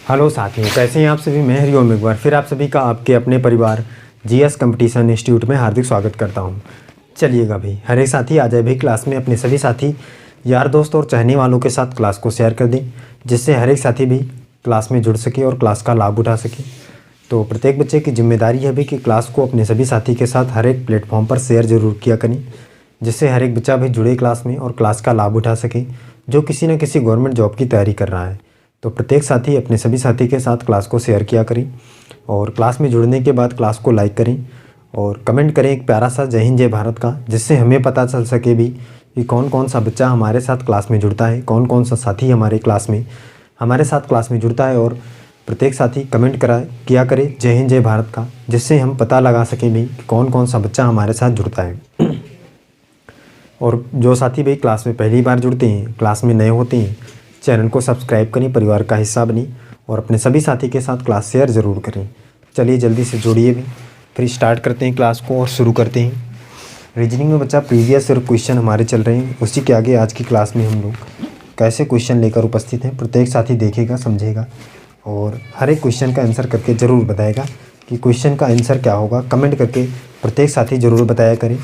Hello साथियों, कैसे हैं आप सभी। मैं हरिओम एक बार फिर आप सभी का आपके अपने परिवार जीएस कंपटीशन इंस्टीट्यूट में हार्दिक स्वागत करता हूं। चलिएगा भाई, हर एक साथी आ जाए भाई क्लास में, अपने सभी साथी यार दोस्त और चाहने वालों के साथ क्लास को शेयर कर दें, जिससे हर एक साथी भी क्लास में जुड़ सके और क्लास का लाभ उठा सके। तो प्रत्येक बच्चे की जिम्मेदारी है भाई कि क्लास को अपने सभी साथी के साथ हर एक प्लेटफॉर्म पर शेयर ज़रूर किया करें, जिससे हर एक बच्चा भी जुड़े क्लास में और क्लास का लाभ उठा सके, जो किसी न किसी गवर्नमेंट जॉब की तैयारी कर रहा है। तो प्रत्येक साथी अपने सभी साथी के साथ क्लास को शेयर किया करें और क्लास में जुड़ने के बाद क्लास को लाइक करें और कमेंट करें एक प्यारा सा जय हिंद जय भारत का, जिससे हमें पता चल सके भी कि कौन कौन सा बच्चा हमारे साथ क्लास में जुड़ता है, कौन कौन सा साथी हमारे साथ क्लास में जुड़ता है। और प्रत्येक साथी कमेंट किया करे जय हिंद जय भारत का, जिससे हम पता लगा सकें भी कि कौन कौन सा बच्चा हमारे साथ जुड़ता है। और जो साथी भाई क्लास में पहली बार जुड़ते हैं, क्लास में नए होते हैं, चैनल को सब्सक्राइब करें, परिवार का हिस्सा बनें और अपने सभी साथी के साथ क्लास शेयर ज़रूर करें। चलिए जल्दी से जुड़िए भी, फिर स्टार्ट करते हैं क्लास को और शुरू करते हैं। रीजनिंग में बच्चा प्रीवियस ईयर क्वेश्चन हमारे चल रहे हैं, उसी के आगे आज की क्लास में हम लोग कैसे क्वेश्चन लेकर उपस्थित हैं। प्रत्येक साथी देखेगा, समझेगा और हर एक क्वेश्चन का आंसर करके ज़रूर बताएगा कि क्वेश्चन का आंसर क्या होगा। कमेंट करके प्रत्येक साथी ज़रूर बताया करें।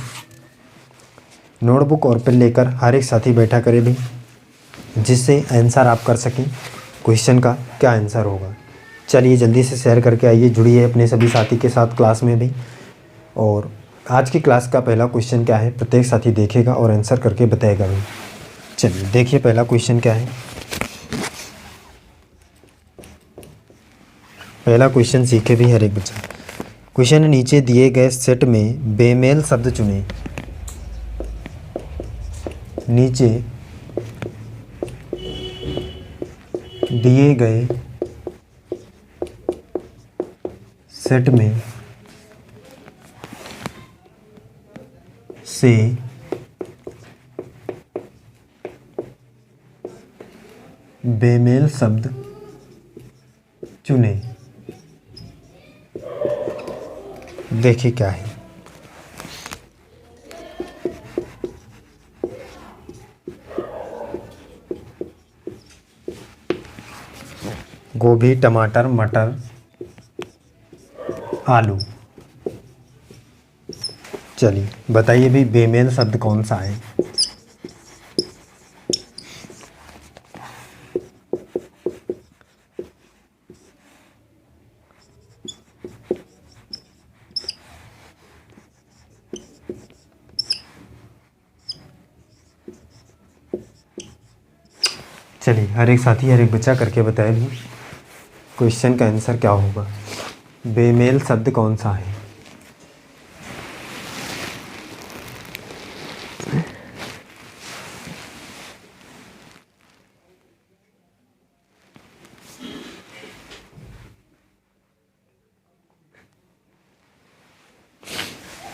नोटबुक और पेन लेकर हर एक साथी बैठा करे भी, जिससे आंसर आप कर सकें क्वेश्चन का क्या आंसर होगा। चलिए जल्दी से शेयर करके आइए, जुड़िए अपने सभी साथी के साथ क्लास में भी। और आज की क्लास का पहला क्वेश्चन क्या है, प्रत्येक साथी देखेगा और आंसर करके बताएगा भी। चलिए देखिए पहला क्वेश्चन क्या है। पहला क्वेश्चन सीखे भी हर एक बच्चा। क्वेश्चन नीचे दिए गए सेट में बेमेल शब्द चुनें। नीचे दिए गए सेट में से बेमेल शब्द चुनें। देखिए क्या है। गोभी, टमाटर, मटर, आलू। चलिए बताइए भी बेमेल शब्द कौन सा है। चलिए हर एक साथी हर एक बच्चा करके बताए भी क्वेश्चन का आंसर क्या होगा। बेमेल शब्द कौन सा है।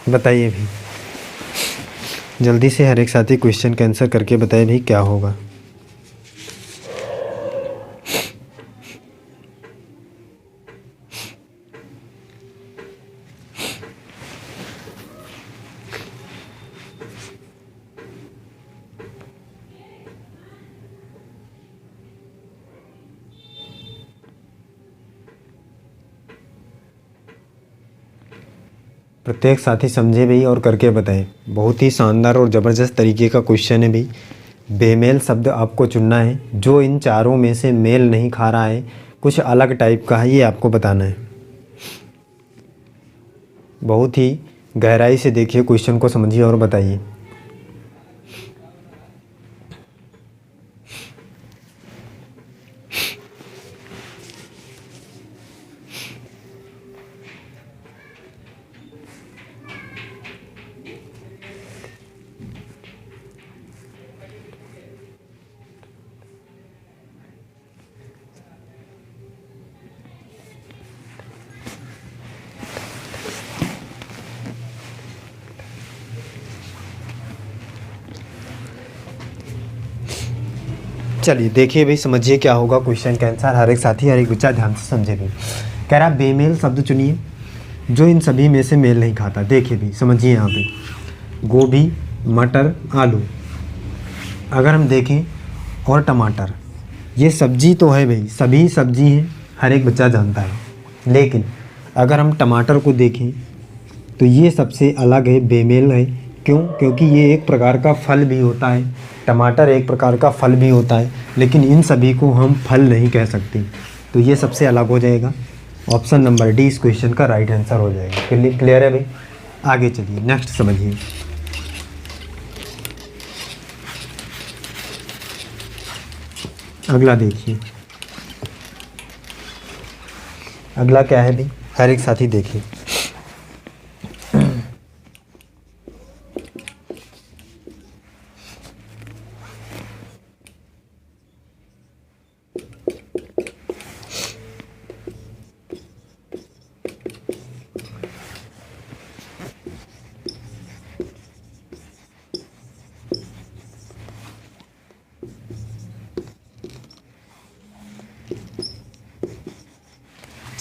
बताइए भी जल्दी से हर एक साथी क्वेश्चन का आंसर करके बताए भी क्या होगा। प्रत्येक साथी समझे भी और करके बताएं। बहुत ही शानदार और ज़बरदस्त तरीके का क्वेश्चन है भी। बेमेल शब्द आपको चुनना है, जो इन चारों में से मेल नहीं खा रहा है, कुछ अलग टाइप का है, ये आपको बताना है। बहुत ही गहराई से देखिए क्वेश्चन को, समझिए और बताइए। चलिए देखिए भाई, समझिए क्या होगा क्वेश्चन का आंसर। हर एक साथी हर एक बच्चा ध्यान से समझे भी। कह रहा बेमेल शब्द चुनिए जो इन सभी में से मेल नहीं खाता। देखिए भी समझिए, यहाँ पे गोभी, मटर, आलू अगर हम देखें और टमाटर, ये सब्जी तो है भाई, सभी सब्जी हैं हर एक बच्चा जानता है। लेकिन अगर हम टमाटर को देखें तो ये सबसे अलग है, बेमेल है। क्यों? क्योंकि ये एक प्रकार का फल भी होता है, टमाटर एक प्रकार का फल भी होता है, लेकिन इन सभी को हम फल नहीं कह सकते। तो ये सबसे अलग हो जाएगा। ऑप्शन नंबर डी इस क्वेश्चन का राइट आंसर हो जाएगा। क्लियर है भाई? आगे चलिए, नेक्स्ट समझिए। अगला देखिए, अगला क्या है भाई? हर एक साथी देखिए।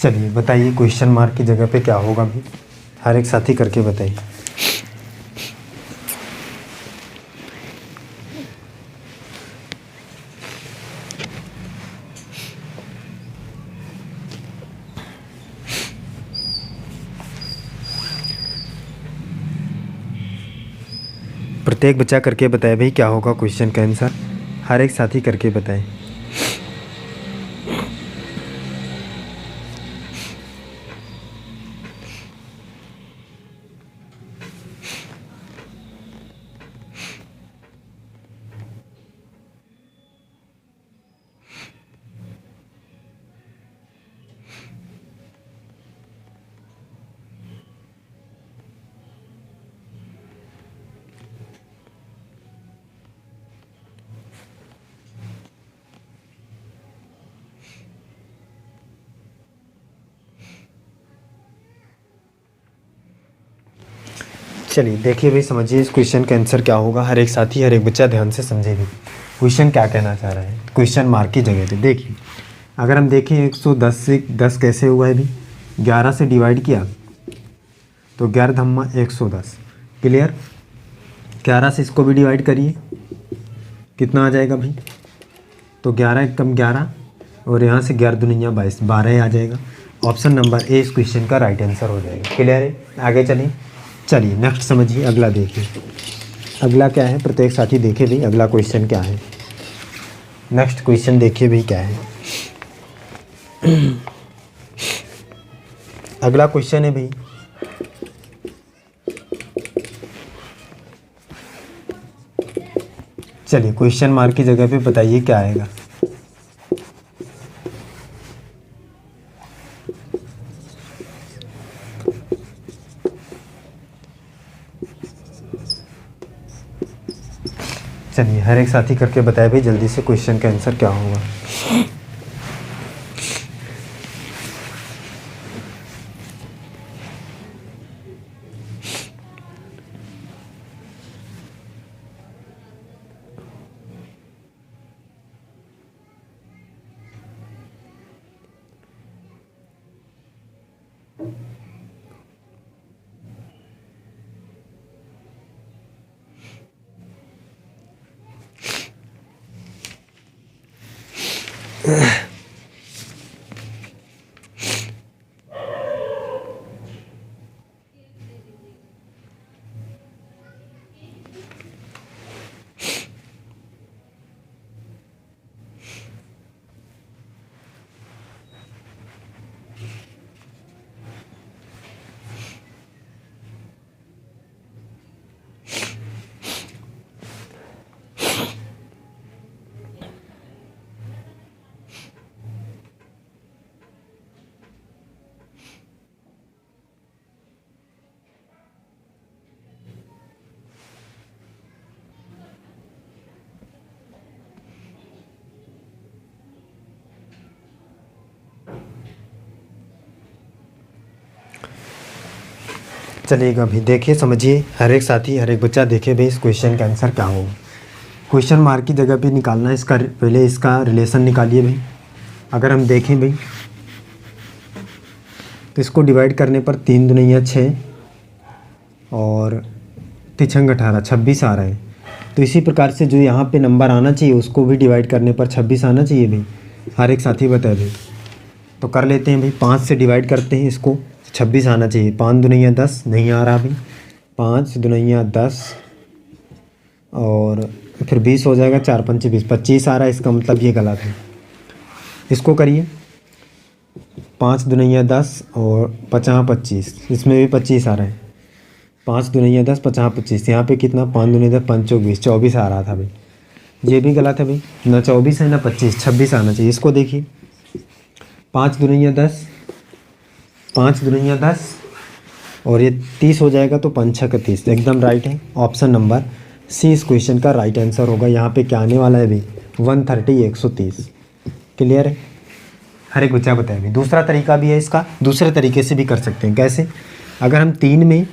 चलिए बताइए, क्वेश्चन मार्क की जगह पे क्या होगा भी? हर एक साथी करके बताइए। प्रत्येक बच्चा करके बताए भाई क्या होगा क्वेश्चन का आंसर। हर एक साथी करके बताए। चलिए देखिए भाई, समझिए इस क्वेश्चन का आंसर क्या होगा। हर एक साथी, हर एक बच्चा ध्यान से समझे भी क्वेश्चन क्या कहना चाह रहा है। क्वेश्चन मार्क की जगह पे देखिए, अगर हम देखें 110 से 10 कैसे हुआ है भी? 11 से डिवाइड किया तो 11 धम्मा 110। क्लियर? 11 से इसको भी डिवाइड करिए, कितना आ जाएगा भाई? तो 11 एक कम 11 और यहाँ से 11 दुनिया 22, 12 आ जाएगा। ऑप्शन नंबर ए इस क्वेश्चन का राइट आंसर हो जाएगा। क्लियर है? आगे चलिए। चलिए नेक्स्ट समझिए, अगला देखिए। अगला क्या है? प्रत्येक साथी देखे भाई अगला क्वेश्चन क्या है। नेक्स्ट क्वेश्चन देखिए भाई क्या है। अगला क्वेश्चन है भाई, चलिए क्वेश्चन मार्क की जगह पे बताइए क्या आएगा। चलिए हर एक साथी करके बताए भाई जल्दी से क्वेश्चन का आंसर क्या होगा। चलिएगा अभी देखिए, समझिए हर एक साथी, हर एक बच्चा देखे भाई इस क्वेश्चन का आंसर क्या होगा। क्वेश्चन मार्क की जगह पे निकालना है इसका, पहले इसका रिलेशन निकालिए भाई। अगर हम देखें भाई तो इसको डिवाइड करने पर 3 दुनिया 6 और 3 18 26 आ रहा है। तो इसी प्रकार से जो यहाँ पे नंबर आना चाहिए उसको भी डिवाइड करने पर 26 आना चाहिए भाई। हर एक साथी बताए भाई। तो कर लेते हैं भाई, 5 से डिवाइड करते हैं इसको, 26 आना चाहिए। 5 दुनिया 10 नहीं आ रहा भाई, 5 दुनिया 10 और फिर 20 हो जाएगा, 4 पंचे 20, 25 आ रहा है, इसका मतलब ये गलत है। इसको करिए, 5 दुनिया 10 और 50 25, इसमें भी 25 आ रहा है। 5 दुनिया 10 50 25, यहाँ पे कितना, 5 दुनिया 10 5 24, 24 आ रहा था भाई, ये भी गलत है भाई, ना 24 है ना 25, 26 आना चाहिए। इसको देखिए, 5 दुनिया 10 5 दुनिया 10 और ये 30 हो जाएगा, तो 5 6 30, एकदम राइट है। ऑप्शन नंबर सी इस क्वेश्चन का राइट आंसर होगा। यहाँ पे क्या आने वाला है भाई, 130 130। क्लियर है। हर एक बच्चा बताए भाई। दूसरा तरीका भी है इसका, दूसरे तरीके से भी कर सकते हैं। कैसे, अगर हम 3 में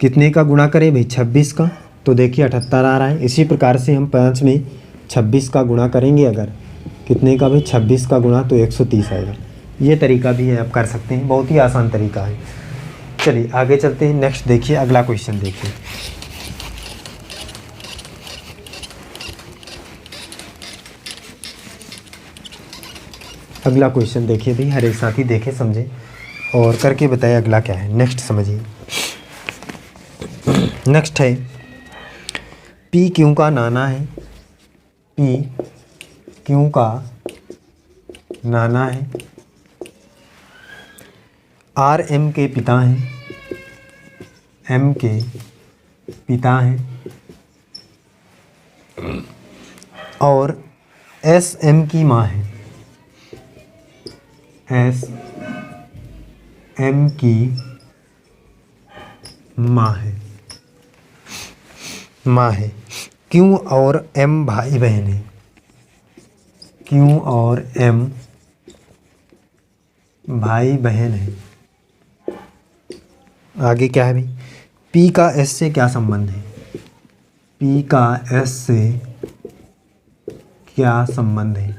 कितने का गुणा करें भाई, 26 का, तो देखिए 78 आ रहा है। इसी प्रकार से हम 5 में 26 का गुणा करेंगे, अगर कितने का भाई, 26 का गुणा, तो 130 आएगा। ये तरीका भी है, आप कर सकते हैं, बहुत ही आसान तरीका है। चलिए आगे चलते हैं। नेक्स्ट देखिए, अगला क्वेश्चन देखिए। अगला क्वेश्चन देखिए भाई, हर एक साथी देखे समझे और करके बताए अगला क्या है। नेक्स्ट समझिए। नेक्स्ट है, पी क्यू का नाना है, पी क्यू का नाना है, आर एम के पिता हैं, एम के पिता हैं और एस एम की माँ है, एस एम की माँ है। क्यू और एम भाई बहन है, क्यू और एम भाई बहन है। आगे क्या है भाई, पी का एस से क्या संबंध है, पी का एस से क्या संबंध है।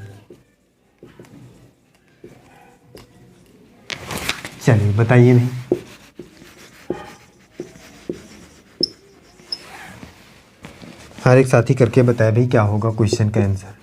चलिए बताइए भाई। हर एक साथी करके बताए भाई क्या होगा क्वेश्चन का आंसर।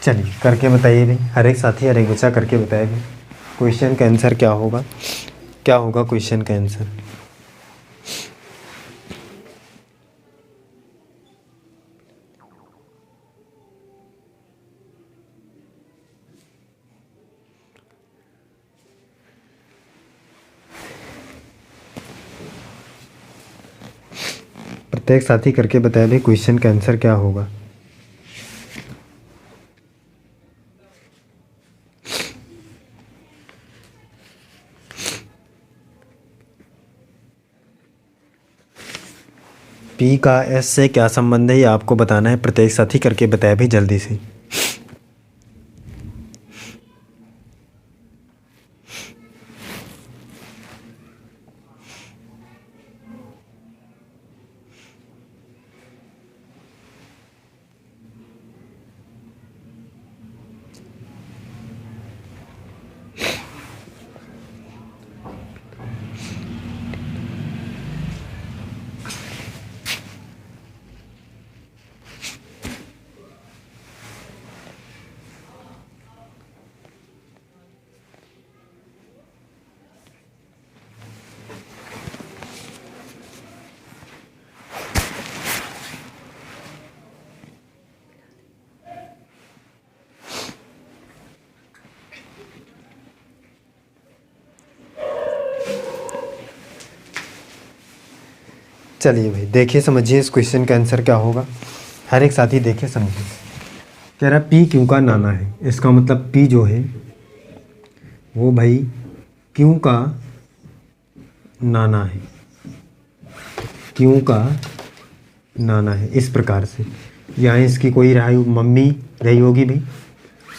चलिए करके बताइए भाई, हर एक साथी हर एक बच्चा करके बताए भाई क्वेश्चन का आंसर क्या होगा, क्या होगा क्वेश्चन का आंसर। प्रत्येक साथी करके बताए भाई क्वेश्चन का आंसर क्या होगा। पी का एस से क्या संबंध है, ये आपको बताना है। प्रत्येक साथी करके बताया भाई जल्दी से। चलिए भाई देखिए समझिए इस क्वेश्चन का आंसर क्या होगा। हर एक साथी देखे समझिए। कह रहा पी क्यू का नाना है, इसका मतलब पी जो है वो भाई क्यू का नाना है, क्यू का नाना है। इस प्रकार से यहाँ इसकी कोई रही मम्मी रही होगी भाई,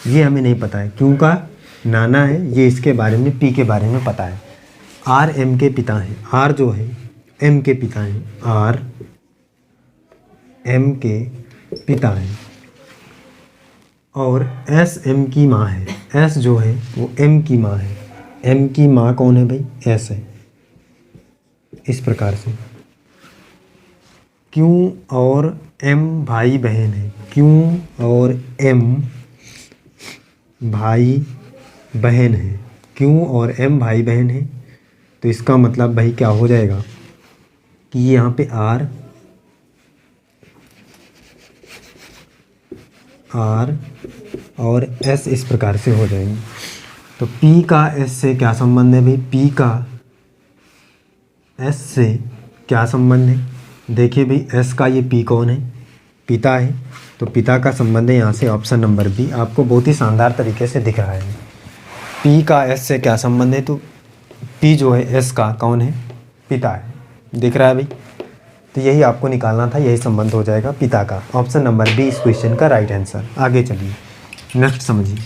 ये हमें नहीं पता है, क्यों का नाना है, ये इसके बारे में पी के बारे में पता है। आर एम के पिता हैं, आर जो है एम के पिता हैं, आर एम के पिता हैं, और एस एम की माँ है, एस जो है वो एम की माँ है। एम की माँ कौन है भाई? एस है। इस प्रकार से क्यू और एम भाई बहन है, क्यू और एम भाई बहन है, क्यू और एम भाई बहन है। तो इसका मतलब भाई क्या हो जाएगा कि यहाँ पे आर और एस इस प्रकार से हो जाएंगे। तो पी का एस से क्या संबंध है भाई? पी का एस से क्या संबंध है? देखिए भाई, एस का ये पी कौन है? पिता है। तो पिता का संबंध है यहाँ से ऑप्शन नंबर बी, आपको बहुत ही शानदार तरीके से दिख रहा है। पी का एस से क्या संबंध है? तो पी जो है एस का कौन है? पिता है। दिख रहा है भाई? तो यही आपको निकालना था, यही संबंध हो जाएगा पिता का। ऑप्शन नंबर बी इस क्वेश्चन का राइट आंसर। आगे चलिए, नेक्स्ट समझिए।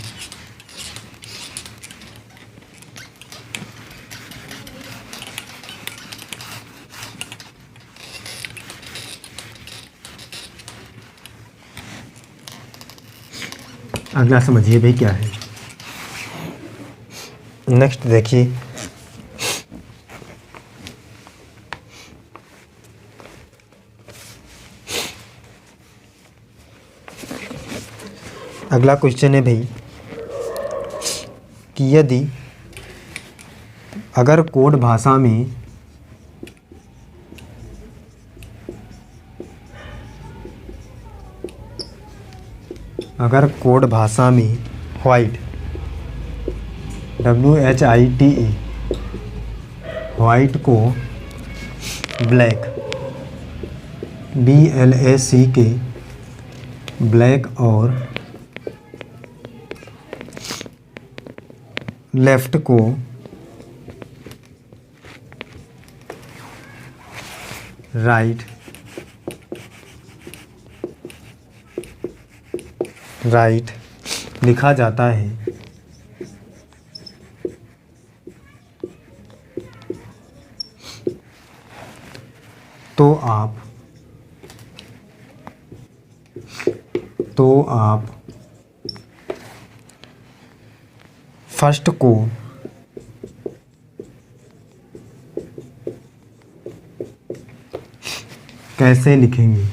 अगला समझिए भाई क्या है। नेक्स्ट देखिए, अगला क्वेश्चन है भाई कि यदि अगर कोड भाषा में व्हाइट WHITE व्हाइट को ब्लैक BLACK ब्लैक और लेफ्ट को राइट लिखा जाता है, तो आप फर्स्ट को कैसे लिखेंगे?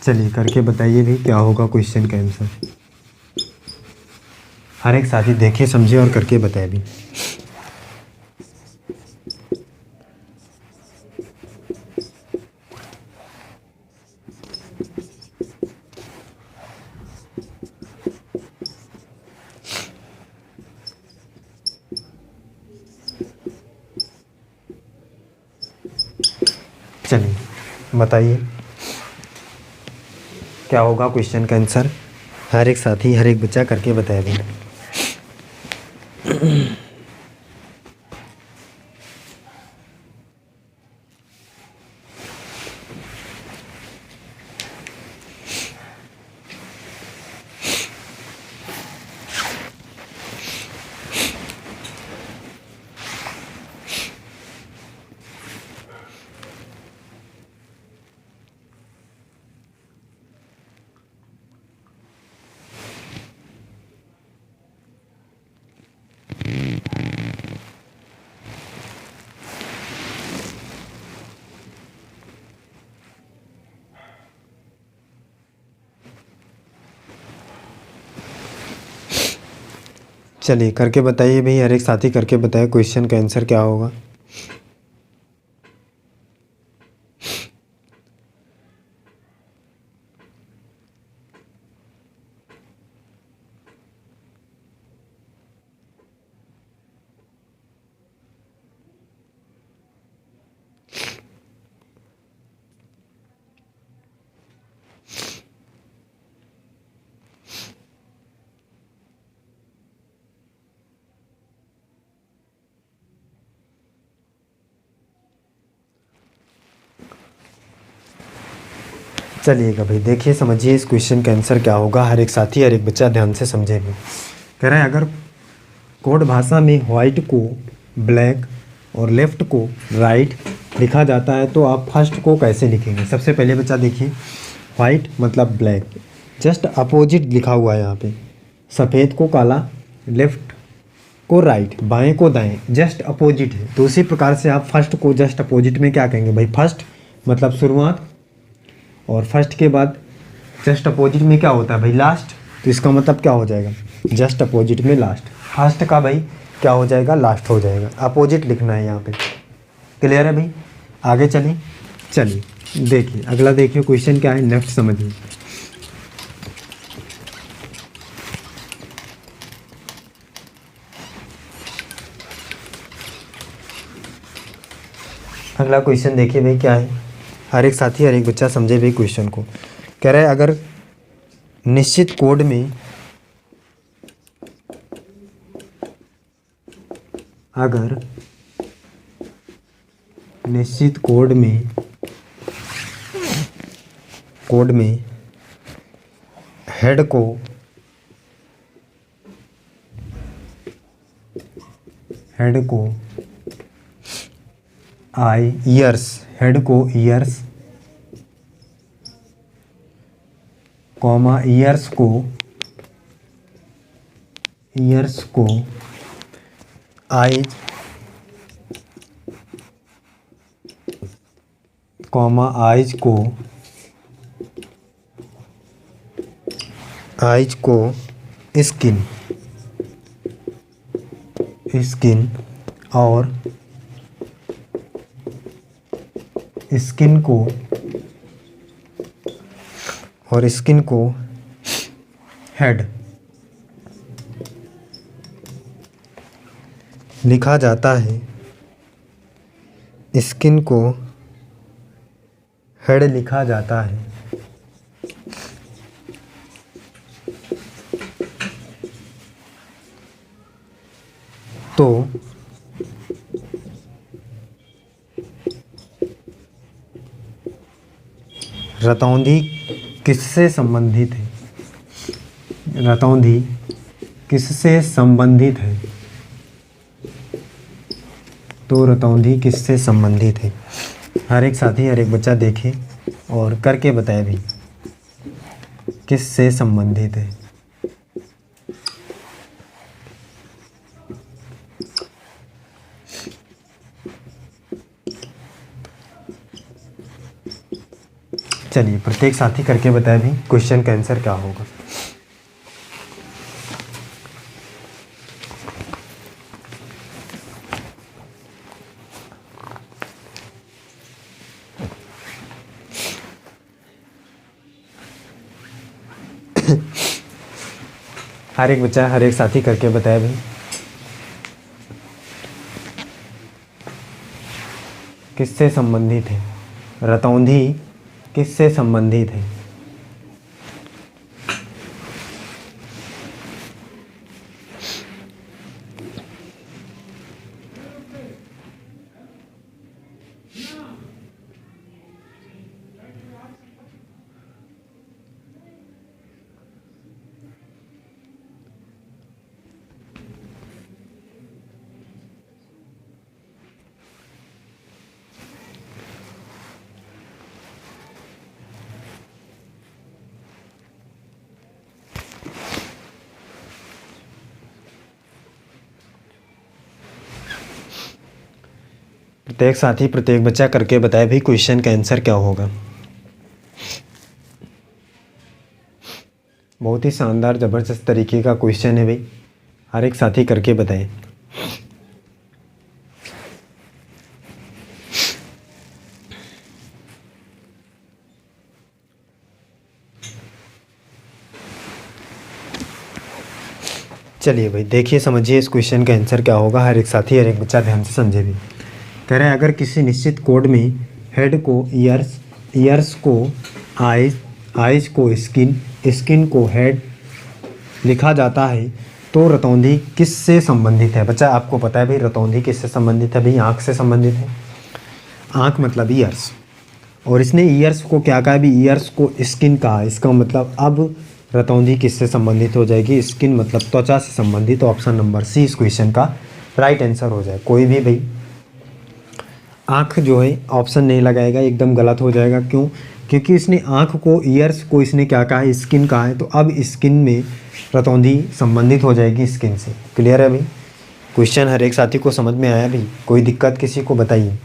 चलिए करके बताइए भाई क्या होगा क्वेश्चन का आंसर। हर एक साथी देखे समझे और करके बताए भी। चलिए बताइए क्या होगा क्वेश्चन का आंसर। हर एक साथी, हर एक बच्चा करके बताया भी। चलिए करके बताइए भाई, हर एक साथी करके बताए क्वेश्चन का आंसर क्या होगा। चलिएगा भाई, देखिए समझिए इस क्वेश्चन का आंसर क्या होगा। हर एक साथी, हर एक बच्चा ध्यान से समझे भी। कह रहे हैं अगर कोड भाषा में व्हाइट को ब्लैक और लेफ्ट को राइट लिखा जाता है तो आप फर्स्ट को कैसे लिखेंगे। सबसे पहले बच्चा देखिए, व्हाइट मतलब ब्लैक, जस्ट अपोजिट लिखा हुआ है यहाँ पे। सफ़ेद को काला, लेफ्ट को राइट, बाएं को दाएं, जस्ट अपोजिट है। तो उसी प्रकार से आप फर्स्ट को जस्ट अपोजिट में क्या कहेंगे भाई, फर्स्ट मतलब शुरुआत, और फर्स्ट के बाद जस्ट अपोजिट में क्या होता है भाई, लास्ट। तो इसका मतलब क्या हो जाएगा, जस्ट अपोजिट में लास्ट। फर्स्ट का भाई क्या हो जाएगा, लास्ट हो जाएगा। अपोजिट लिखना है यहाँ पे। क्लियर है भाई, आगे चलें। चलिए देखिए अगला, देखिए क्वेश्चन क्या है, नेक्स्ट समझिए। अगला क्वेश्चन देखिए भाई क्या है, हर एक साथी, हर एक बच्चा समझे भाई क्वेश्चन को। कह रहा है अगर निश्चित कोड में हेड को हेड को ईयर्स कॉमा ईयर्स को आइज कॉमा आइज को स्किन और स्किन को हेड लिखा जाता है, स्किन को हेड लिखा जाता है, तो रतौंधी किससे संबंधित है। रतौंधी किससे संबंधित है, तो रतौंधी किससे संबंधित है। हर एक साथी, हर एक बच्चा देखे और करके बताए भी किससे संबंधित है। चलिए प्रत्येक साथी करके बताए भी क्वेश्चन का आंसर क्या होगा। हर एक बच्चा, हर एक साथी करके बताया भाई किससे संबंधित है, रतौंधी किससे संबंधित है। प्रत्येक साथी, प्रत्येक बच्चा करके बताए भी क्वेश्चन का आंसर क्या होगा। बहुत ही शानदार ज़बरदस्त तरीके का क्वेश्चन है भाई, हर एक साथी करके बताए। चलिए भाई देखिए समझिए इस क्वेश्चन का आंसर क्या होगा। हर एक साथी, हर एक बच्चा ध्यान से समझे भी। कह रहे हैं अगर किसी निश्चित कोड में हेड को ईयर्स को आइज को स्किन को हेड लिखा जाता है तो रतौंधी किससे संबंधित है। बच्चा आपको पता है भाई रतौंधी किससे संबंधित है भाई, आँख से संबंधित है। आँख मतलब ईयर्स, और इसने ईयर्स को क्या कहा, अभी ईयर्स को स्किन कहा। इसका मतलब अब रतौंधी किससे संबंधित हो जाएगी, स्किन मतलब त्वचा से संबंधित। तो ऑप्शन नंबर सी इस क्वेश्चन का राइट आंसर हो जाए। कोई भी भाई आँख जो है ऑप्शन नहीं लगाएगा, एकदम गलत हो जाएगा। क्यों? क्योंकि इसने आँख को, ईयर्स को इसने क्या कहा है, स्किन कहा है। तो अब स्किन में रतौंधी संबंधित हो जाएगी स्किन से। क्लियर है भाई? क्वेश्चन हर एक साथी को समझ में आया भाई? कोई दिक्कत किसी को बताइए,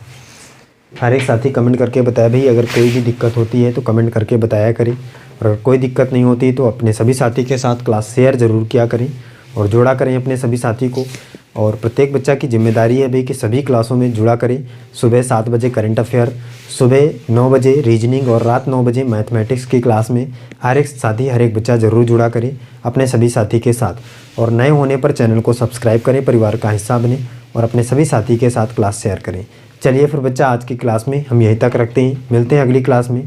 हर एक साथी कमेंट करके बताया भाई। अगर कोई भी दिक्कत होती है तो कमेंट करके बताया करें, और अगर कोई दिक्कत नहीं होती तो अपने सभी साथी के साथ क्लास शेयर ज़रूर किया करें और जोड़ा करें अपने सभी साथी को। और प्रत्येक बच्चा की जिम्मेदारी है भाई कि सभी क्लासों में जुड़ा करें। सुबह 7 बजे करंट अफेयर, सुबह 9 बजे रीजनिंग और रात 9 बजे मैथमेटिक्स की क्लास में हर एक साथी, हर एक बच्चा ज़रूर जुड़ा करें अपने सभी साथी के साथ। और नए होने पर चैनल को सब्सक्राइब करें, परिवार का हिस्सा बने और अपने सभी साथी के साथ क्लास शेयर करें। चलिए फिर बच्चा, आज की क्लास में हम यहीं तक रखते हैं। मिलते हैं अगली क्लास में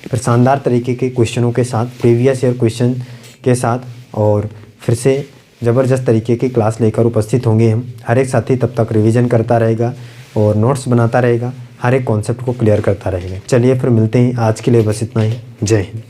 फिर शानदार तरीके के क्वेश्चनों के साथ, प्रीवियस ईयर क्वेश्चन के साथ, और फिर से ज़बरदस्त तरीके की क्लास लेकर उपस्थित होंगे हम। हर एक साथी तब तक रिवीजन करता रहेगा और नोट्स बनाता रहेगा, हर एक कॉन्सेप्ट को क्लियर करता रहेगा। चलिए फिर मिलते हैं, आज के लिए बस इतना ही। जय हिंद।